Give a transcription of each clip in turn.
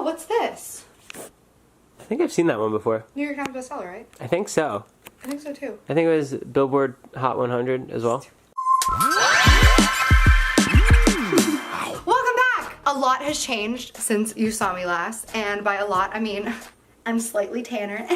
what's this? I think I've seen that one before. New York Times bestseller, right? I think so. I think so too. I think it was Billboard Hot 100 as well. Welcome back! A lot has changed since you saw me last, and by a lot I mean I'm slightly tanner.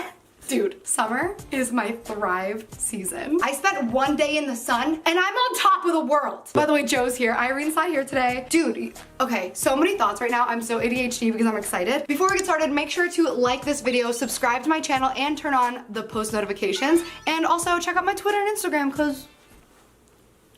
Dude, summer is my thrive season. I spent one day in the sun and I'm on top of the world. By the way, Joe's here. Irene's not here today. Dude, okay, so many thoughts right now. I'm so ADHD because I'm excited. Before we get started, make sure to like this video, subscribe to my channel, and turn on the post notifications. And also check out my Twitter and Instagram because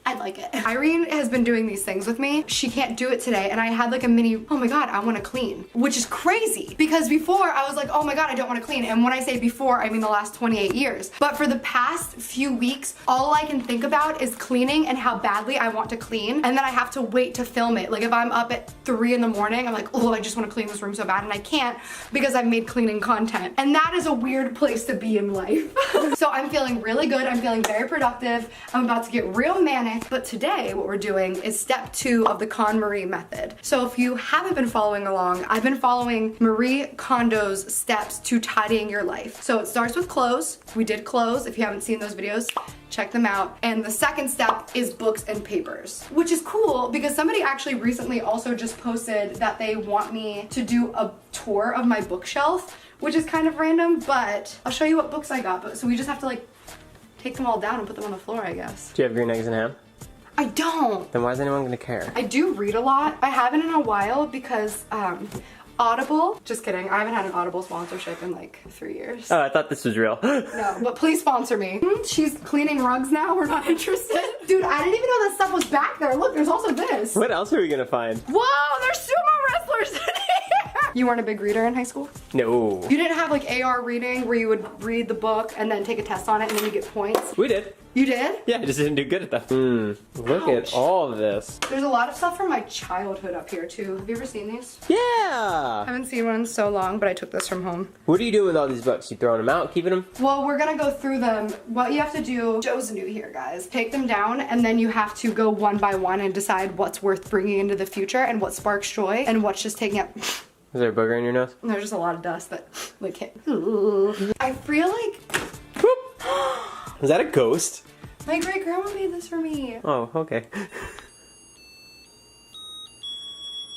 I'd like it. Irene has been doing these things with me. She can't do it today, and I had like a mini, oh my god, I want to clean, which is crazy because before I was like, oh my god, I don't want to clean. And when I say before, I mean the last 28 years. But for the past few weeks, all I can think about is cleaning and how badly I want to clean, and then I have to wait to film it. Like if I'm up at 3 in the morning, I'm like, oh, I just want to clean this room so bad, and I can't because I've made cleaning content. And that is a weird place to be in life. So I'm feeling really good. I'm feeling very productive. I'm about to get real manic. But today what we're doing is step 2 of the KonMari method. So if you haven't been following along, I've been following Marie Kondo's steps to tidying your life. So it starts with clothes. We did clothes. If you haven't seen those videos, check them out. And the second step is books and papers, which is cool because somebody actually recently also just posted that they want me to do a tour of my bookshelf, which is kind of random, but I'll show you what books I got. But so we just have to like take them all down and put them on the floor, I guess. Do you have green eggs and ham? I don't. Then why is anyone gonna care? I do read a lot. I haven't in a while because Audible, just kidding, I haven't had an Audible sponsorship in like 3 years. Oh, I thought this was real. No, but please sponsor me. She's cleaning rugs now, we're not interested. Dude, I didn't even know that stuff was back there. Look, there's also this. What else are we gonna find? Whoa, there's sumo wrestlers in here. You weren't a big reader in high school? No. You didn't have like AR reading where you would read the book and then take a test on it and then you get points? We did. You did? Yeah, I just didn't do good at that. Look at all of this. There's a lot of stuff from my childhood up here too. Have you ever seen these? Yeah! I haven't seen one in so long, but I took this from home. What do you do with all these books? You throwing them out, keeping them? Well, we're gonna go through them. What you have to do, Joe's new here, guys. Take them down, and then you have to go one by one and decide what's worth bringing into the future and what sparks joy and what's just taking up. Is there a booger in your nose? There's just a lot of dust that like hit. I feel like Is that a ghost? my great grandma made this for me. Oh, okay.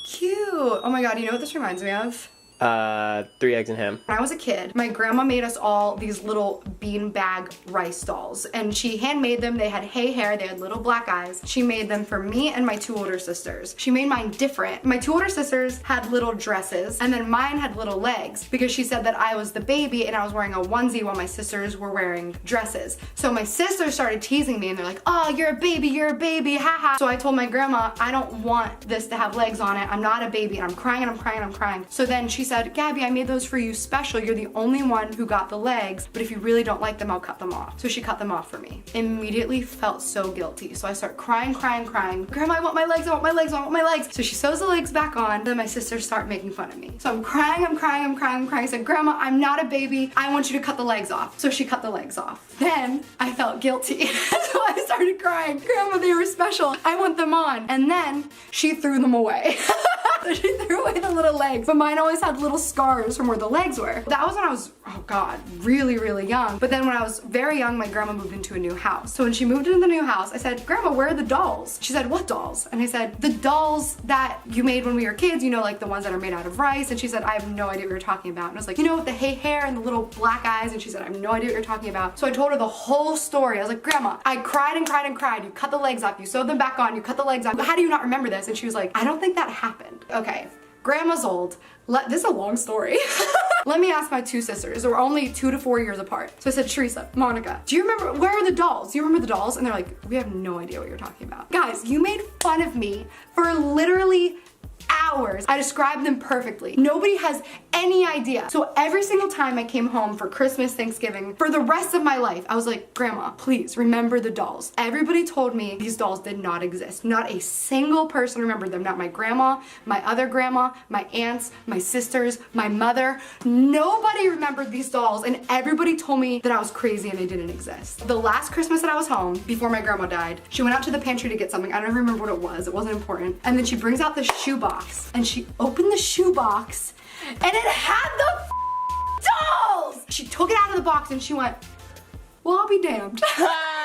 Cute. Oh my god, you know what this reminds me of? 3 eggs and ham. When I was a kid, my grandma made us all these little beanbag rice dolls, and she handmade them. They had hay hair, they had little black eyes. She made them for me and my 2 older sisters. She made mine different. My 2 older sisters had little dresses, and then mine had little legs because she said that I was the baby and I was wearing a onesie while my sisters were wearing dresses. So my sisters started teasing me and they're like, oh, you're a baby, haha. So I told my grandma, I don't want this to have legs on it. I'm not a baby, and I'm crying and I'm crying and I'm crying. So then she said, Gabby, I made those for you special. You're the only one who got the legs, but if you really don't like them, I'll cut them off. So she cut them off for me. Immediately felt so guilty. So I start crying. Grandma, I want my legs, I want my legs, I want my legs. So she sews the legs back on. Then my sisters start making fun of me. So I'm crying. I said, Grandma, I'm not a baby. I want you to cut the legs off. So she cut the legs off. Then I felt guilty. So I started crying. Grandma, they were special. I want them on. And then she threw them away. She threw away the little legs, but mine always had little scars from where the legs were. That was when I was, oh god, really young. But then when I was very young, my grandma moved into a new house. So when she moved into the new house, I said, Grandma, where are the dolls? She said, what dolls? And I said, the dolls that you made when we were kids, you know, like the ones that are made out of rice. And she said, I have no idea what you're talking about. And I was like, you know, with the hay hair and the little black eyes. And she said, I have no idea what you're talking about. So I told her the whole story. I was like, Grandma, I cried. You cut the legs off. You sewed them back on. You cut the legs off. How do you not remember this? And she was like, I don't think that happened. Okay. Grandma's old. This is a long story. Let me ask my 2 sisters. They were only 2 to 4 years apart. So I said, Teresa, Monica, do you remember, where are the dolls? Do you remember the dolls? And they're like, we have no idea what you're talking about. Guys, you made fun of me for literally hours. I described them perfectly. Nobody has any idea. So every single time I came home for Christmas, Thanksgiving, for the rest of my life, I was like, Grandma, please remember the dolls. Everybody told me these dolls did not exist. Not a single person remembered them. Not my grandma, my other grandma, my aunts, my sisters, my mother. Nobody remembered these dolls, and everybody told me that I was crazy and they didn't exist. The last Christmas that I was home, before my grandma died, she went out to the pantry to get something. I don't remember what it was. It wasn't important. And then she brings out the shoebox, and she opened the shoebox, and it had the dolls! She took it out of the box and she went, well, I'll be damned.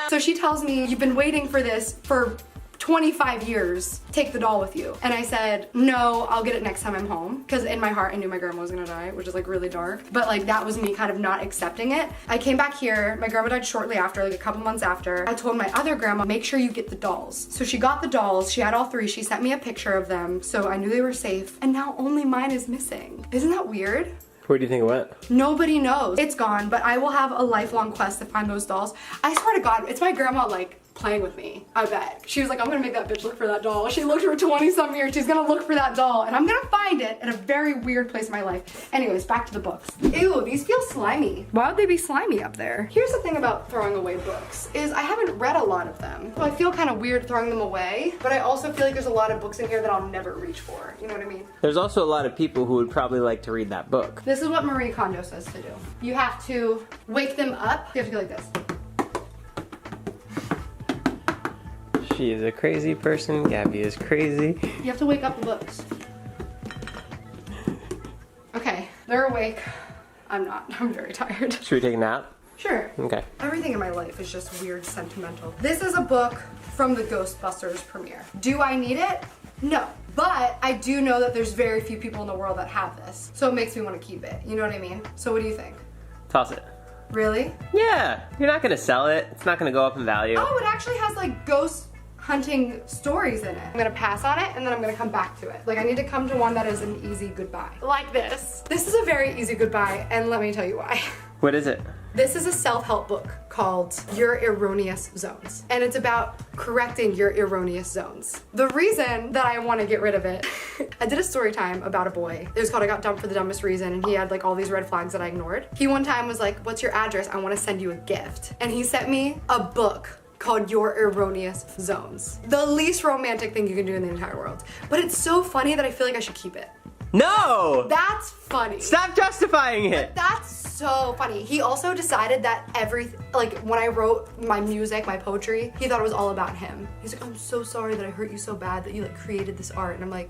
So she tells me, you've been waiting for this for 25 years, take the doll with you. And I said, no, I'll get it next time I'm home. Because in my heart, I knew my grandma was gonna die, which is like really dark. But like that was me kind of not accepting it. I came back here, my grandma died shortly after, like a couple months after. I told my other grandma, make sure you get the dolls. So she got the dolls, she had all three, she sent me a picture of them, so I knew they were safe. And now only mine is missing. Isn't that weird? Where do you think it went? Nobody knows. It's gone, but I will have a lifelong quest to find those dolls. I swear to God, it's my grandma like playing with me, I bet. She was like, I'm gonna make that bitch look for that doll. She looked for 20-some years, she's gonna look for that doll, and I'm gonna find it in a very weird place in my life. Anyways, back to the books. Ew, these feel slimy. Why would they be slimy up there? Here's the thing about throwing away books, is I haven't read a lot of them. So I feel kind of weird throwing them away, but I also feel like there's a lot of books in here that I'll never reach for. You know what I mean? There's also a lot of people who would probably like to read that book. This is what Marie Kondo says to do. You have to wake them up. You have to go like this. She is a crazy person. Gabby is crazy. You have to wake up the books. Okay, they're awake. I'm not. I'm very tired. Should we take a nap? Sure. Okay. Everything in my life is just weird sentimental. This is a book from the Ghostbusters premiere. Do I need it? No. But I do know that there's very few people in the world that have this. So it makes me want to keep it. You know what I mean? So what do you think? Toss it. Really? Yeah. You're not gonna sell it. It's not gonna go up in value. Oh, it actually has like ghost hunting stories in it. I'm gonna pass on it and then I'm gonna come back to it. Like I need to come to one that is an easy goodbye. Like this. This is a very easy goodbye and let me tell you why. What is it? This is a self-help book called Your Erroneous Zones. And it's about correcting your erroneous zones. The reason that I want to get rid of it, I did a story time about a boy. It was called I Got Dumped for the Dumbest Reason, and he had like all these red flags that I ignored. He one time was like, what's your address? I want to send you a gift. And he sent me a book called Your Erroneous Zones. The least romantic thing you can do in the entire world. But it's so funny that I feel like I should keep it. No! That's funny. Stop justifying it! That's so funny. He also decided that like when I wrote my music, my poetry, he thought it was all about him. He's like, I'm so sorry that I hurt you so bad that you like created this art. And I'm like,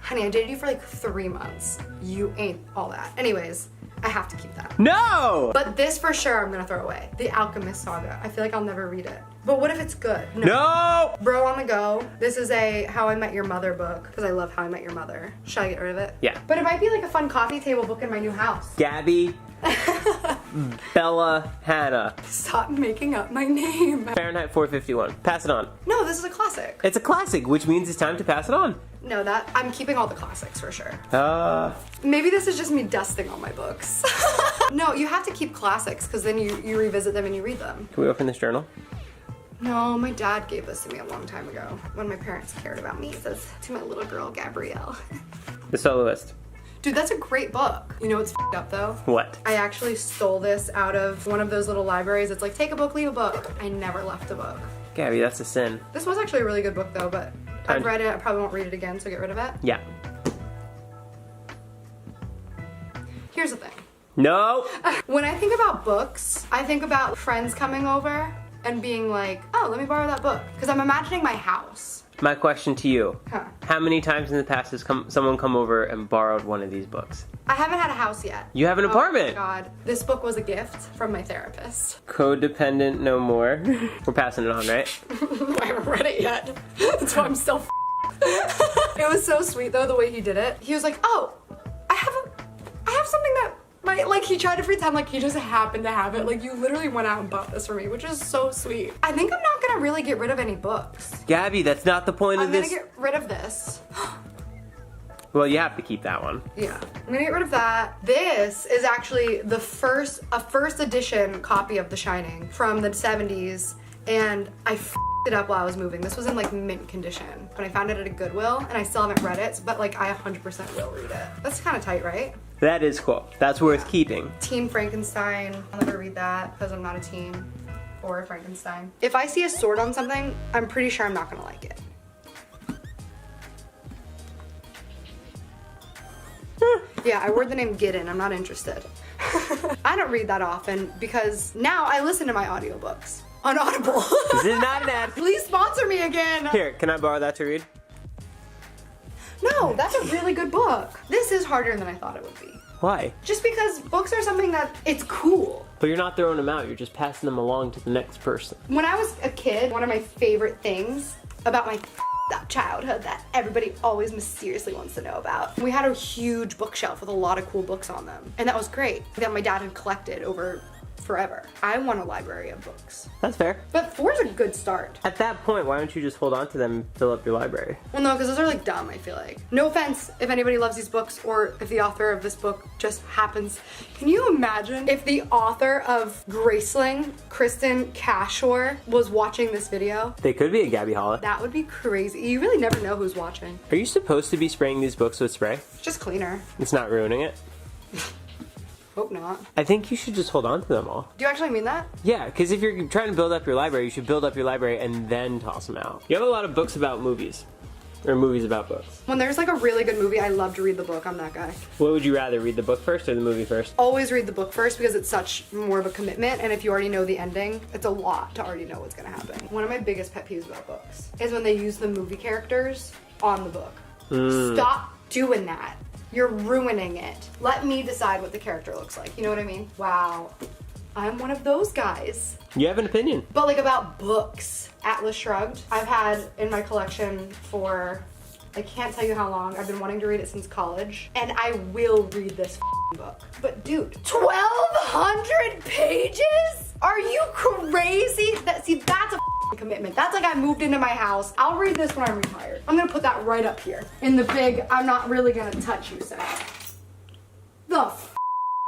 honey, I dated you for like 3 months. You ain't all that. Anyways, I have to keep that. No! But this for sure I'm gonna throw away. The Alchemist Saga. I feel like I'll never read it. But what if it's good? No! Bro on the Go. This is a How I Met Your Mother book because I love How I Met Your Mother. Should I get rid of it? Yeah. But it might be like a fun coffee table book in my new house. Gabby. Bella Hannah. Stop making up my name. Fahrenheit 451. Pass it on. No, this is a classic. It's a classic, which means it's time to pass it on. No, I'm keeping all the classics for sure. Maybe Maybe this is just me dusting all my books. No, you have to keep classics because then you revisit them and you read them. Can we open this journal? No, my dad gave this to me a long time ago when my parents cared about me. It says, to my little girl, Gabrielle. The Soloist. Dude, that's a great book. You know what's f***ed up though? What? I actually stole this out of one of those little libraries. It's like, take a book, leave a book. I never left a book. Gabby, that's a sin. This was actually a really good book though, but I've read it. I probably won't read it again, so get rid of it. Yeah. Here's the thing. No! When I think about books, I think about friends coming over and being like, oh, let me borrow that book. Because I'm imagining my house. My question to you. Huh. How many times in the past has someone come over and borrowed one of these books? I haven't had a house yet. You have an apartment! Oh my god. This book was a gift from my therapist. Codependent no more. We're passing it on, right? I haven't read it yet. That's why I'm still It was so sweet though, the way he did it. He was like, oh, I have something that like he tried to pretend like he just happened to have it. Like you literally went out and bought this for me, which is so sweet. I think I'm not gonna really get rid of any books. Gabby, that's not the point of this. I'm gonna get rid of this. Well, you have to keep that one. Yeah, I'm gonna get rid of that. This is actually a first edition copy of The Shining from the 70s, and I f***ed it up while I was moving. This was in like mint condition, but I found it at a Goodwill, and I still haven't read it, but like I 100% will read it. That's kind of tight, right? That is cool. That's worth keeping. Teen Frankenstein. I'll never read that because I'm not a teen or a Frankenstein. If I see a sword on something, I'm pretty sure I'm not gonna like it. Yeah, I wore the name Gideon. I'm not interested. I don't read that often because now I listen to my audiobooks on Audible. This is not an ad. Please sponsor me again. Here, can I borrow that to read? No, that's a really good book. This is harder than I thought it would be. Why? Just because books are something that it's cool. But you're not throwing them out, you're just passing them along to the next person. When I was a kid, one of my favorite things about my up childhood that everybody always mysteriously wants to know about. We had a huge bookshelf with a lot of cool books on them. And that was great. That my dad had collected over forever. I want a library of books. That's fair. But 4 is a good start. At that point, why don't you just hold on to them and fill up your library? Well, no, because those are like dumb, I feel like. No offense if anybody loves these books or if the author of this book just happens. Can you imagine if the author of Graceling, Kristen Cashore, was watching this video? They could be a Gabby Holla. That would be crazy. You really never know who's watching. Are you supposed to be spraying these books with spray? Just cleaner. It's not ruining it? Hope not. I think you should just hold on to them all. Do you actually mean that? Yeah, because if you're trying to build up your library, you should build up your library and then toss them out. You have a lot of books about movies. Or movies about books. When there's like a really good movie, I love to read the book. I'm that guy. What would you rather, read the book first or the movie first? Always read the book first because it's such more of a commitment, and if you already know the ending, it's a lot to already know what's gonna happen. One of my biggest pet peeves about books is when they use the movie characters on the book. Stop doing that. You're ruining it. Let me decide what the character looks like. You know what I mean? Wow. I'm one of those guys. You have an opinion. But like about books, Atlas Shrugged, I've had in my collection for, I can't tell you how long. I've been wanting to read it since college, and I will read this book. But dude, 1,200 pages? Are you crazy? That's a commitment. That's like I moved into my house. I'll read this when I'm retired. I'm gonna put that right up here in the big, I'm not really gonna touch you section.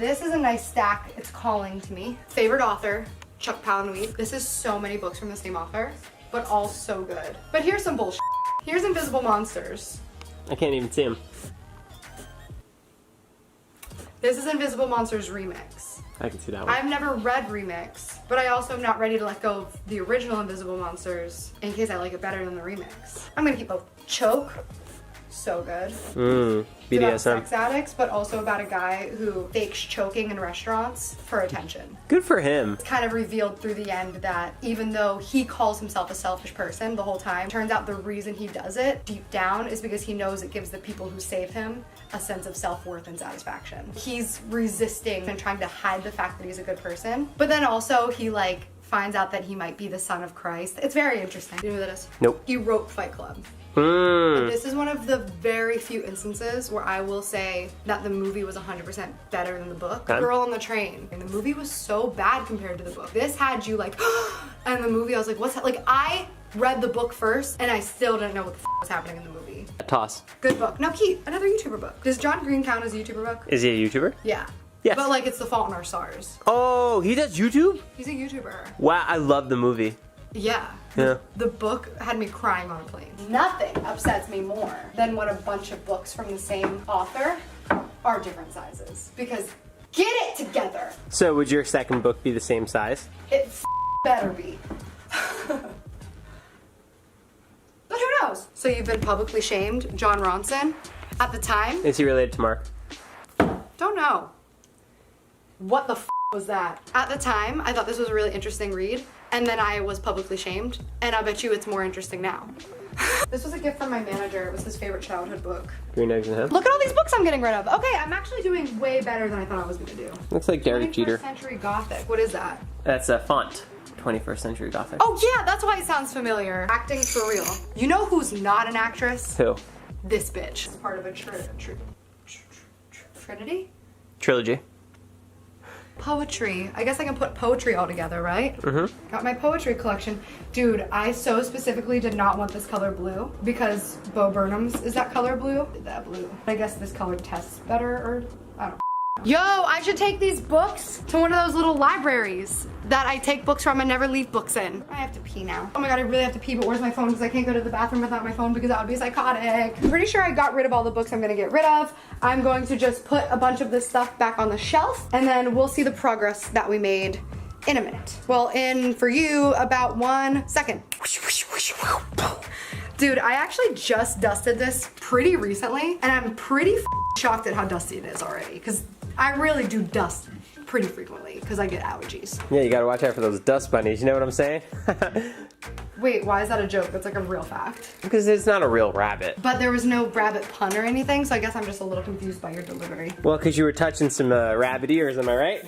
This is a nice stack. It's calling to me. Favorite author, Chuck Palahniuk. This is so many books from the same author, but all so good. But here's some bullshit. Here's Invisible Monsters. I can't even see them. This is Invisible Monsters Remix. I can see that one. I've never read Remix, but I also am not ready to let go of the original Invisible Monsters in case I like it better than the remix. I'm gonna keep both. Choke. So good. It's about BDSM. sex addicts, but also about a guy who fakes choking in restaurants for attention. Good for him. It's kind of revealed through the end that even though he calls himself a selfish person the whole time, turns out the reason he does it deep down is because he knows it gives the people who save him a sense of self-worth and satisfaction. He's resisting and trying to hide the fact that he's a good person, but then also he like finds out that he might be the son of Christ. It's very interesting. You know who that is? Nope. He wrote Fight Club. This is one of the very few instances where I will say that the movie was 100% better than the book. Okay. Girl on the Train. And the movie was so bad compared to the book. This had you like, and the movie I was like, what's that? Like I read the book first and I still didn't know what the was happening in the movie. A toss. Good book. Now Keith, another YouTuber book. Does John Green count as a YouTuber book? Is he a YouTuber? Yeah. Yes. But like it's The Fault in Our Stars. Oh, he does YouTube? He's a YouTuber. Wow, I love the movie. Yeah. Yeah. The book had me crying on a plane. Nothing upsets me more than when a bunch of books from the same author are different sizes. Because get it together. So would your second book be the same size? It better be. But who knows? So you've been publicly shamed, John Ronson. At the time, Is he related to Mark? don't know. What the was that? At the time, I thought this was a really interesting read, and then I was publicly shamed, and I bet you it's more interesting now. This was a gift from my manager. It was his favorite childhood book. Green Eggs and Ham? Look at all these books I'm getting rid of. Okay, I'm actually doing way better than I thought I was gonna do. Looks like Derek 21st Jeter. Century Gothic. What is that? That's a font. 21st Century Gothic. Oh yeah, that's why it sounds familiar. Acting for real. You know who's not an actress? Who? This bitch. It's part of a Trinity? Trilogy. Poetry. I guess I can put poetry all together, right? Got my poetry collection. Dude, I so specifically did not want this color blue because Bo Burnham's is that color blue? That blue. I guess this color tests better, or I don't know. Yo, I should take these books to one of those little libraries that I take books from and never leave books in. I have to pee now. Oh my god, I really have to pee, but where's my phone? Because I can't go to the bathroom without my phone because that would be psychotic. I'm pretty sure I got rid of all the books I'm gonna get rid of. I'm going to just put a bunch of this stuff back on the shelf, and then we'll see the progress that we made in a minute. Well, in for you, about 1 second. Dude, I actually just dusted this pretty recently, and I'm pretty shocked at how dusty it is already, because I really do dust pretty frequently, because I get allergies. Yeah, you gotta watch out for those dust bunnies, you know what I'm saying? Wait, why is that a joke? That's like a real fact. Because it's not a real rabbit. But there was no rabbit pun or anything, so I guess I'm just a little confused by your delivery. Well, because you were touching some rabbit ears, am I right?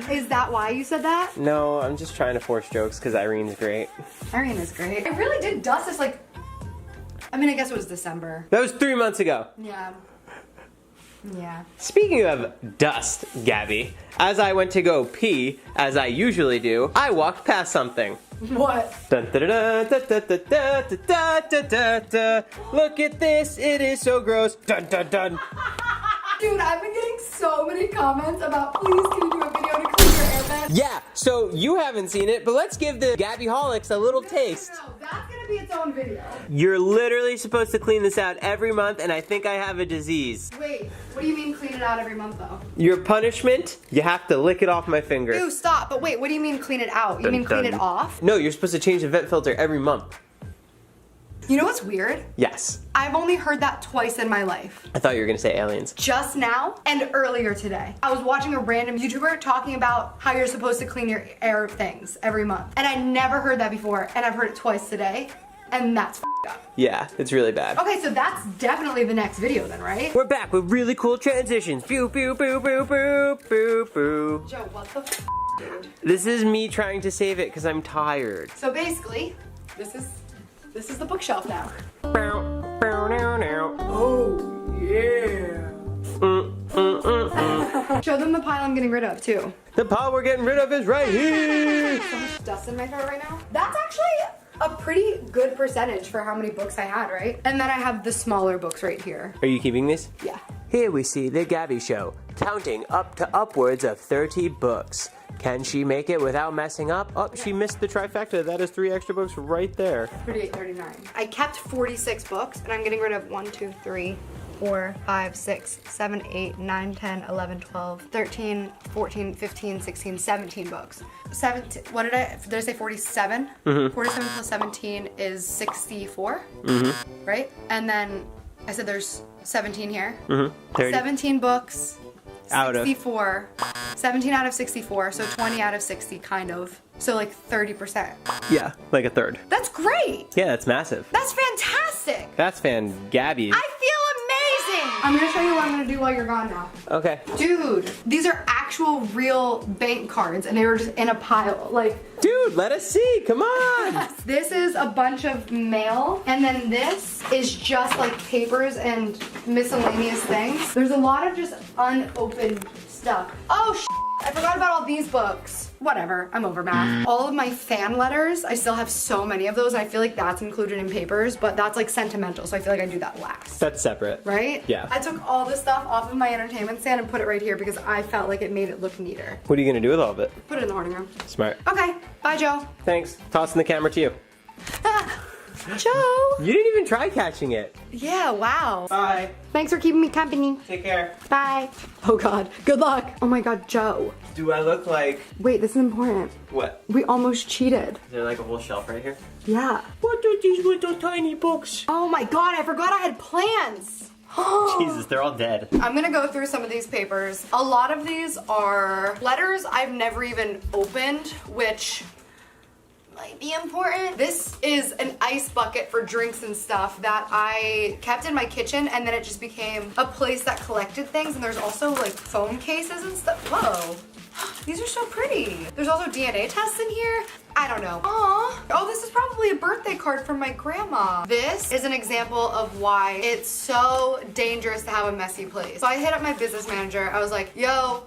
Is that why you said that? No, I'm just trying to force jokes because Irene's great. Irene is great. I really did dust this like, I mean, I guess it was December. That was 3 months ago. Yeah. Yeah. Speaking of dust, Gabby, as I went to go pee, as I usually do, I walked past something. What? Dun, da, da, da, da, da, da, da, da, da, da. Look at this, it is so gross. Dun, dun, dun. Dude, I've been getting so many comments about please can you do a video to clean your air vent? Yeah, so you haven't seen it, but let's give the Gabby Holics a little taste. No, that's gonna be its own video. You're literally supposed to clean this out every month, and I think I have a disease. Wait, what do you mean clean it out every month though? Your punishment, you have to lick it off my finger. Ew, stop. But wait, what do you mean clean it out? You Dun, mean clean dun. it off? No, you're supposed to change the vent filter every month. You know what's weird? Yes. I've only heard that twice in my life. I thought you were gonna say aliens. Just now and earlier today. I was watching a random YouTuber talking about how you're supposed to clean your air things every month. And I never heard that before, and I've heard it twice today, and that's f***ed up. Yeah, it's really bad. Okay, so that's definitely the next video then, right? We're back with really cool transitions. Pew, pew, pew, pew, pew, pew, pew. Joe, what the f***, dude? This is me trying to save it because I'm tired. So basically, this is the bookshelf now. Bow, bow, now, now. Oh, yeah. Show them the pile I'm getting rid of too. The pile we're getting rid of is right here. So much dust in my throat right now. That's actually a pretty good percentage for how many books I had, right? And then I have the smaller books right here. Are you keeping these? Yeah. Here we see the Gabby Show, counting up to upwards of 30 books. Can she make it without messing up? Oh, she missed the trifecta. That is 3 extra books right there. 38.39. I kept 46 books and I'm getting rid of 1, 2, 3, 4, 5, 6, 7, 8, 9, 10, 11, 12, 13, 14, 15, 16, 17 books. 17, what did I say 47? 47 plus 17 is 64, right? And then I said there's 17 here. 30. 17 books, Out of. 64, 17 out of 64, so 20 out of 60 kind of. So like 30%. Yeah, like a third. That's great. Yeah, that's massive. That's fantastic. That's Gabby. I feel amazing. I'm gonna show you what I'm gonna do while you're gone now. Okay. Dude, these are actual real bank cards and they were just in a pile. Like, Dude, let us see. Come on. this is a bunch of mail and then this is just like papers and miscellaneous things. There's a lot of just unopened stuff. Oh, I forgot about all these books. Whatever, I'm over math. All of my fan letters, I still have so many of those. I feel like that's included in papers, but that's like sentimental, so I feel like I do that last. That's separate. Right? Yeah. I took all this stuff off of my entertainment stand and put it right here because I felt like it made it look neater. What are you going to do with all of it? Put it in the hoarding room. Smart. Okay, bye Joe. Thanks. Tossing the camera to you. Joe! You didn't even try catching it. Yeah, wow. Bye. Thanks for keeping me company. Take care. Bye. Oh God, good luck. Oh my God, Joe. Do I look like... Wait, this is important. What? We almost cheated. Is there like a whole shelf right here? Yeah. What are these little tiny books? Oh my God, I forgot I had plans. Jesus, they're all dead. I'm gonna go through some of these papers. A lot of these are letters I've never even opened, which might be important. This is an ice bucket for drinks and stuff that I kept in my kitchen and then it just became a place that collected things, and there's also like phone cases and stuff. Whoa. These are so pretty. There's also DNA tests in here. I don't know. Aw. Oh, this is probably a birthday card from my grandma. This is an example of why it's so dangerous to have a messy place. So I hit up my business manager. I was like, yo,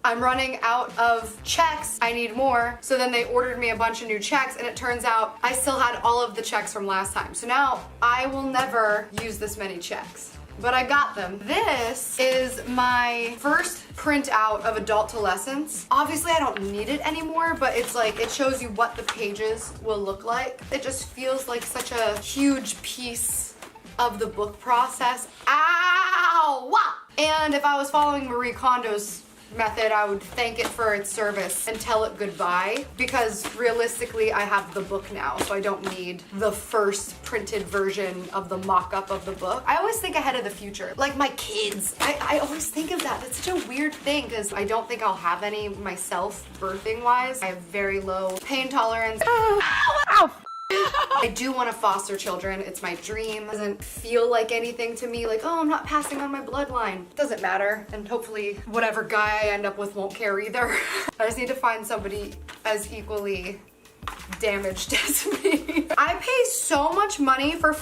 I'm running out of checks. I need more. So then they ordered me a bunch of new checks and it turns out I still had all of the checks from last time. So now I will never use this many checks. But I got them. This is my first printout of adult lessons. Obviously I don't need it anymore, but it's like, it shows you what the pages will look like. It just feels like such a huge piece of the book process. Ow! Wah! And if I was following Marie Kondo's method, I would thank it for its service and tell it goodbye, because realistically I have the book now, so I don't need the first printed version of the mock-up of the book. I always think ahead of the future, like my kids. I always think of that. That's such a weird thing because I don't think I'll have any myself birthing wise. I have very low pain tolerance. Ow! I do want to foster children. It's my dream. It doesn't feel like anything to me, like, oh, I'm not passing on my bloodline. Doesn't matter. And hopefully whatever guy I end up with won't care either. I just need to find somebody as equally damaged as me. I pay so much money for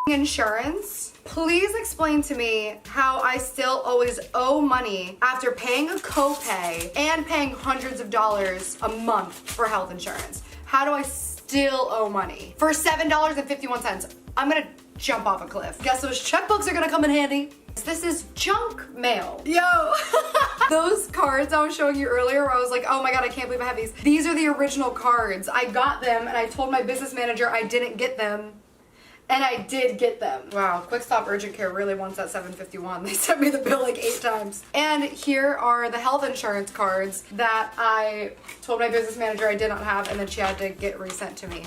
insurance. Please explain to me how I still always owe money after paying a copay and paying hundreds of dollars a month for health insurance. How do I still owe money for $7.51? I'm gonna jump off a cliff. Guess those checkbooks are gonna come in handy. This is junk mail. Yo! Those cards I was showing you earlier where I was like, oh my god, I can't believe I have these. These are the original cards. I got them and I told my business manager I didn't get them. And I did get them. Wow, Quick Stop Urgent Care really wants that $7.51. They sent me the bill like 8 times. And here are the health insurance cards that I told my business manager I did not have, and then she had to get resent to me.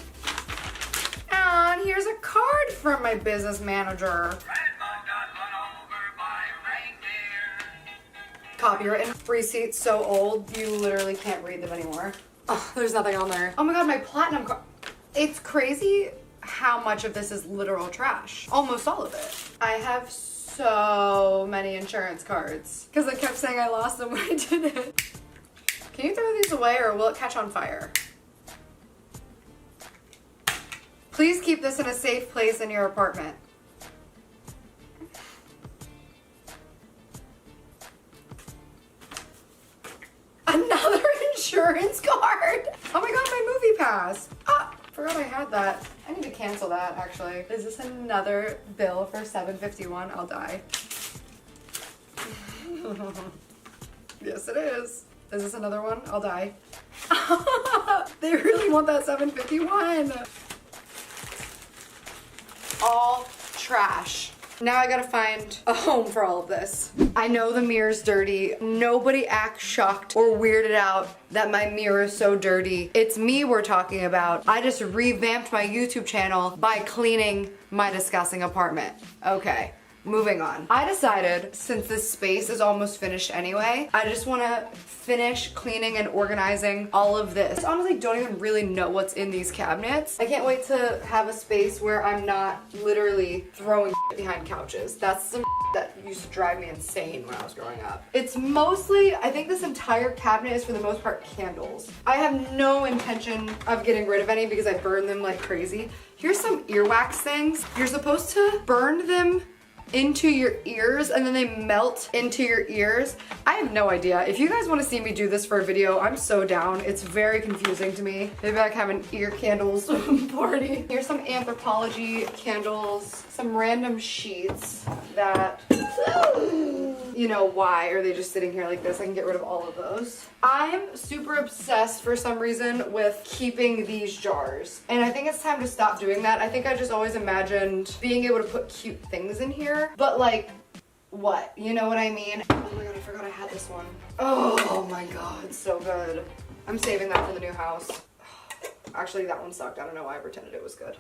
And here's a card from my business manager. Copywritten. Receipts so old, you literally can't read them anymore. Oh, there's nothing on there. Oh my god, my platinum card. It's crazy how much of this is literal trash. Almost all of it. I have so many insurance cards because I kept saying I lost them when I didn't. Can you throw these away or will it catch on fire? Please keep this in a safe place in your apartment. Another insurance card. Oh my god, my movie pass. Ah, forgot I had that. I need to cancel that actually. Is this another bill for $7.51? I'll die. Yes, it is. Is this another one? I'll die. They really want that $7.51. All trash. Now I gotta find a home for all of this. I know the mirror's dirty. Nobody acts shocked or weirded out that my mirror is so dirty. It's me we're talking about. I just revamped my YouTube channel by cleaning my disgusting apartment. Okay. Moving on. I decided, since this space is almost finished anyway, I just want to finish cleaning and organizing all of this. I honestly don't even really know what's in these cabinets. I can't wait to have a space where I'm not literally throwing behind couches. That's some that used to drive me insane when I was growing up. It's mostly, I think this entire cabinet is for the most part candles. I have no intention of getting rid of any because I burn them like crazy. Here's some earwax things. You're supposed to burn them into your ears and then they melt into your ears. I have no idea. If you guys want to see me do this for a video, I'm so down. It's very confusing to me. Maybe I can have an ear candles party. Here's some Anthropologie candles, some random sheets that, you know, why are they just sitting here like this? I can get rid of all of those. I'm super obsessed for some reason with keeping these jars. And I think it's time to stop doing that. I think I just always imagined being able to put cute things in here. But like, what? You know what I mean? Oh my god, I forgot I had this one. Oh my god, so good. I'm saving that for the new house. Actually, that one sucked. I don't know why I pretended it was good.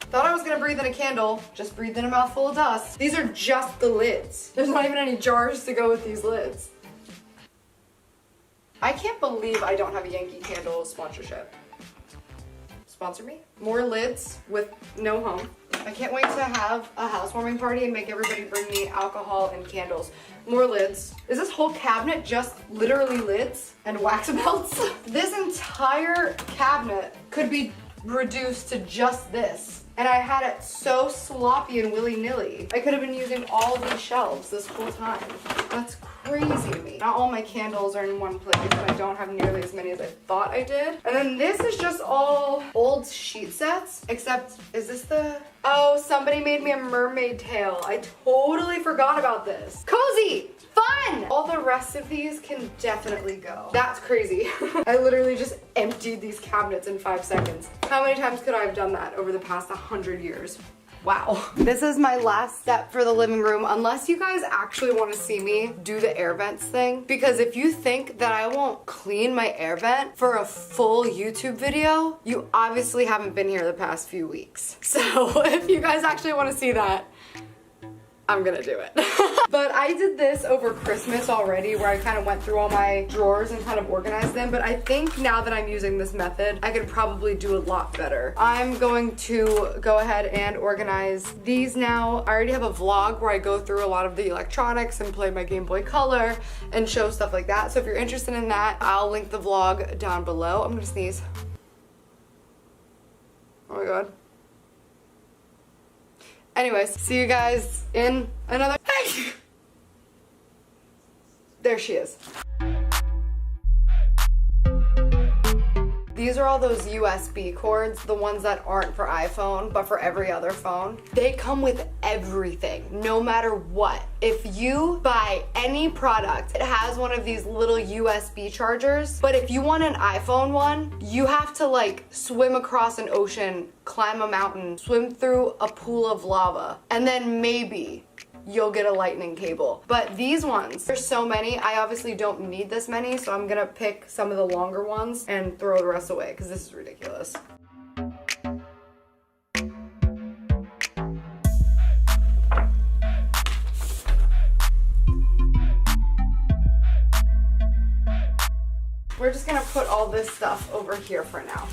Thought I was gonna breathe in a candle, just breathed in a mouthful of dust. These are just the lids. There's not even any jars to go with these lids. I can't believe I don't have a Yankee Candle sponsorship. Sponsor me. More lids with no home. I can't wait to have a housewarming party and make everybody bring me alcohol and candles. More lids. Is this whole cabinet just literally lids and wax melts? This entire cabinet could be reduced to just this. And I had it so sloppy and willy-nilly. I could have been using all of these shelves this whole time. That's crazy to me. Not all my candles are in one place, and I don't have nearly as many as I thought I did. And then this is just all old sheet sets, except, is this the... Oh, somebody made me a mermaid tail. I totally forgot about this. Cozy! Fun! All the rest of these can definitely go. That's crazy. I literally just emptied these cabinets in 5 seconds. How many times could I have done that over the past 100 years? Wow. This is my last step for the living room, unless you guys actually want to see me do the air vents thing. Because if you think that I won't clean my air vent for a full YouTube video, you obviously haven't been here the past few weeks. So if you guys actually want to see that, I'm gonna do it. But I did this over Christmas already where I kind of went through all my drawers and kind of organized them. But I think now that I'm using this method, I could probably do a lot better. I'm going to go ahead and organize these now. I already have a vlog where I go through a lot of the electronics and play my Game Boy Color and show stuff like that. So if you're interested in that, I'll link the vlog down below. I'm gonna sneeze. Oh my god. Anyways, see you guys in another. Hey! There she is. These are all those USB cords, the ones that aren't for iPhone, but for every other phone. They come with everything, no matter what. If you buy any product, it has one of these little USB chargers, but if you want an iPhone one, you have to like swim across an ocean, climb a mountain, swim through a pool of lava, and then maybe you'll get a lightning cable. But these ones, there's so many. I obviously don't need this many, so I'm gonna pick some of the longer ones and throw the rest away because this is ridiculous. We're just gonna put all this stuff over here for now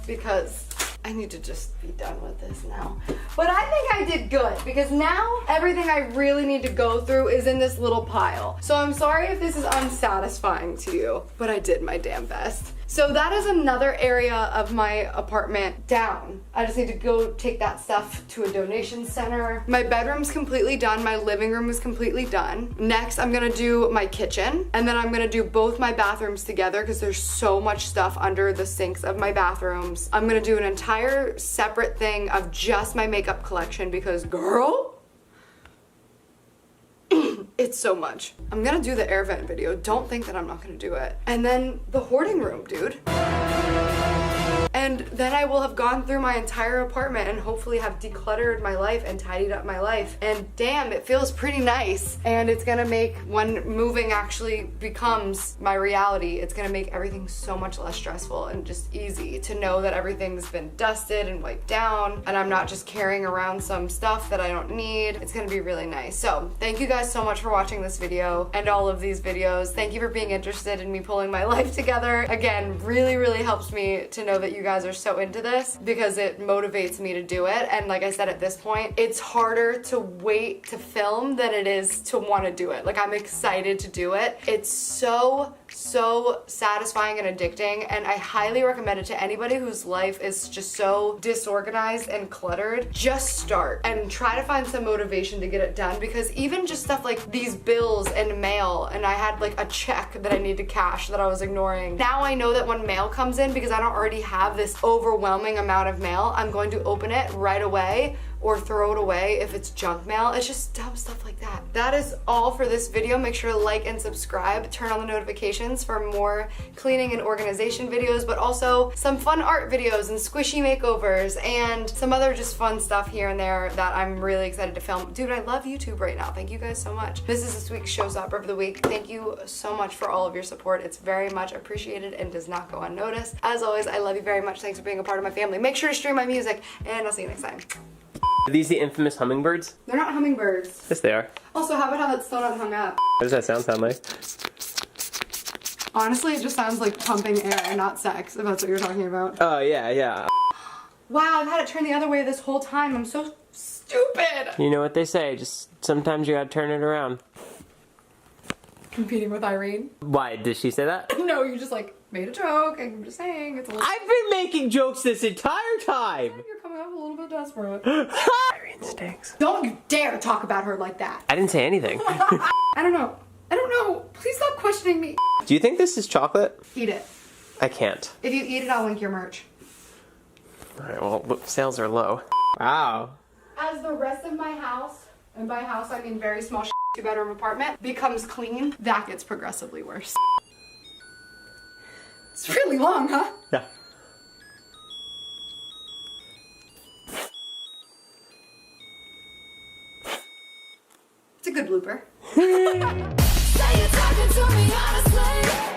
because I need to just be done with this now. But I think I did good because now everything I really need to go through is in this little pile. So I'm sorry if this is unsatisfying to you, but I did my damn best. So that is another area of my apartment down. I just need to go take that stuff to a donation center. My bedroom's completely done. My living room is completely done. Next, I'm gonna do my kitchen, and then I'm gonna do both my bathrooms together because there's so much stuff under the sinks of my bathrooms. I'm gonna do an entire separate thing of just my makeup collection because, girl, it's so much. I'm gonna do the air vent video. Don't think that I'm not gonna do it. And then the hoarding room, dude. And then I will have gone through my entire apartment and hopefully have decluttered my life and tidied up my life. And damn, it feels pretty nice. And it's gonna make, when moving actually becomes my reality, it's gonna make everything so much less stressful and just easy to know that everything's been dusted and wiped down and I'm not just carrying around some stuff that I don't need. It's gonna be really nice. So thank you guys so much for watching this video and all of these videos. Thank you for being interested in me pulling my life together. Again, really, really helps me to know that you guys are so into this because it motivates me to do it. And like I said, at this point, it's harder to wait to film than it is to want to do it. Like, I'm excited to do it. It's so satisfying and addicting, and I highly recommend it to anybody whose life is just so disorganized and cluttered. Just start and try to find some motivation to get it done, because even just stuff like these bills and mail, and I had like a check that I need to cash that I was ignoring. Now I know that when mail comes in, because I don't already have this overwhelming amount of mail, I'm going to open it right away or throw it away if it's junk mail. It's just dumb stuff like that. That is all for this video. Make sure to like and subscribe. Turn on the notifications for more cleaning and organization videos, but also some fun art videos and squishy makeovers and some other just fun stuff here and there that I'm really excited to film. Dude, I love YouTube right now. Thank you guys so much. This is this week's Showstopper of the Week. Thank you so much for all of your support. It's very much appreciated and does not go unnoticed. As always, I love you very much. Thanks for being a part of my family. Make sure to stream my music, and I'll see you next time. Are these the infamous hummingbirds? They're not hummingbirds. Yes, they are. Also, how about how that's still not hung up? What does that sound like? Honestly, it just sounds like pumping air and not sex, if that's what you're talking about. Oh, yeah. Wow, I've had it turned the other way this whole time. I'm so stupid. You know what they say, just sometimes you gotta turn it around. Competing with Irene? Why, did she say that? No, you just like made a joke. I'm just saying, it's a little... I've been making jokes this entire time! You're coming off a little bit desperate. Irene stinks. Don't you dare talk about her like that. I didn't say anything. I don't know. Please stop questioning me. Do you think this is chocolate? Eat it. I can't. If you eat it, I'll link your merch. Alright, well, sales are low. Wow. As the rest of my house, and by house I mean very small 2-bedroom apartment, becomes clean, that gets progressively worse. It's really long, huh? Yeah. It's a good blooper. Say you're talking to me honestly.